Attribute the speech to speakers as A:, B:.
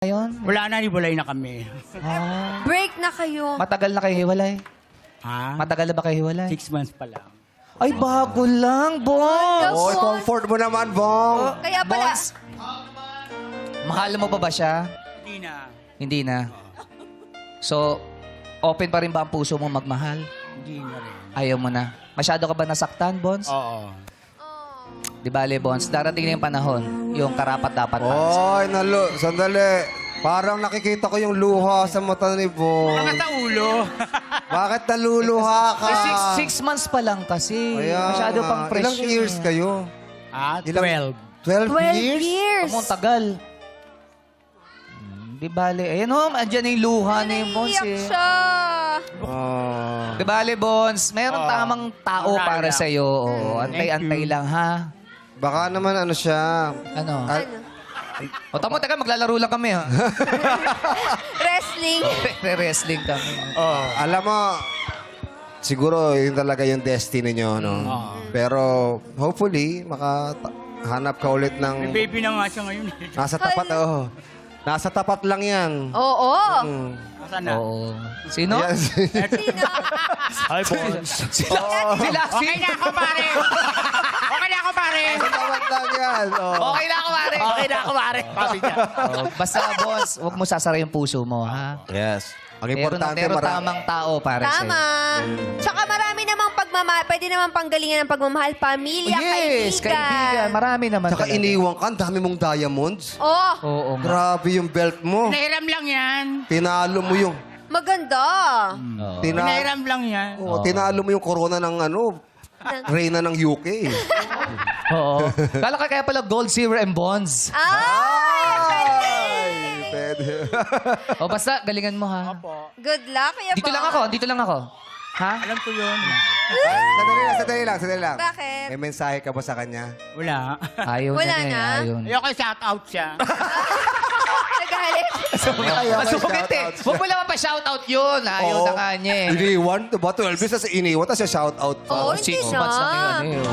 A: Ngayon?
B: Wala na, hiwalay na kami.
A: Ah.
C: Break na kayo.
A: Matagal na kayo hiwalay?
B: Ha?
A: Matagal na ba kayo hiwalay?
B: 6 months pa lang.
A: Ay, bago lang, boss!
C: Oy,
D: Comfort mo naman, Bong.
C: Kaya pala,
A: Boss, mahal mo pa ba siya?
B: Hindi na.
A: Hindi na. So, open pa rin ba ang puso mong magmahal?
B: Hindi na rin.
A: Ayaw mo na. Masyado ka ba nasaktan, Bons?
B: Oo.
A: Di bale, Bons, darating na yung panahon, yung karapat-dapat para sa'yo.
D: Oy, sandali. Parang nakikita ko yung luha sa mata ni Bong.
B: Mga sa ulo.
D: Bakit naluluha ka?
A: Eh, 6 months pa lang kasi.
D: Kaya
A: Masyado
D: nga.
A: pang fresh.
D: Ilang years kayo?
B: Ah,
D: Ilang-
B: 12.
D: 12
C: 12
D: years?
C: years.
A: Ang tagal. Di bale. Ayan o, andyan na yung luha na yung Bons
C: Iyak
A: eh.
C: siya.
A: Di bale, Bons, mayroong tamang tao
B: Wala
A: para
B: lang.
A: sa'yo. Oo, antay-antay lang, ha?
D: Baka naman ano siya.
A: Ano?
C: Ano?
A: O, tamo, teka, maglalaro lang kami, ha?
C: Wrestling.
A: Wrestling kami.
D: Alam mo, siguro yun talaga yung destiny nyo, no? Pero hopefully, makahanap ka ulit
B: May
D: ng...
B: baby na nga siya ngayon.
D: Nasa tapat, oh. Nasa tapat lang yan.
C: Oo.
D: Hmm.
B: Nasaan na?
A: Oo. Sino?
D: Ayan,
C: Sino?
B: Hi, Bons.
A: Sila.
B: Okay na ako, pare. Okay na ako, pare.
D: Nasa tapat lang yan. Oh.
A: Okay na ako, pare.
B: Okay na ako, pare. Sabi niya.
A: Oh, basta, boss, huwag mo sasara yung puso mo, ha?
D: Yes. Ang
A: Meron,
D: importante,
A: meron
D: marami.
A: tamang tao para sa'yo.
C: Tama. Tsaka marami namang pagmamahal. Pwede namang panggalingan ng pagmamahal. Pamilya,
A: Yes, kaibigan. Marami naman
D: Tsaka
A: talaga.
D: iniwan ka, ang dami mong diamonds.
C: Oh,
A: Oo nga.
D: Grabe yung belt mo.
B: Pinahiram lang yan.
D: Tinalo mo yung...
C: maganda.
A: Oo.
B: Pinahiram lang yan.
D: Tinalo mo yung corona ng ano, reyna ng UK.
A: Oo. Kala ka kaya pala gold, silver, and bonds.
D: Ay, pwede.
A: O basta, galingan mo, ha?
C: Good luck, Kuya
A: Dito
C: Bong.
A: lang ako, dito lang ako. Ha?
B: Alam ko yun.
D: Sandali lang.
C: Bakit?
D: May mensahe ka ba sa kanya?
B: Wala.
A: Ayaw
C: Wala
A: na.
C: na.
A: Ayaw na.
B: Ayoko shout out siya.
C: Nagalit.
A: Masungit eh. Huwag mo naman pa shoutout yun. Ayaw
D: Oo.
A: na nga niya eh.
D: Iniwan? Diba? 12 years na iniwan, tapos siya shout out pa.
C: Oo,
A: 6
C: hindi
A: months lang
C: na.
A: yun eh.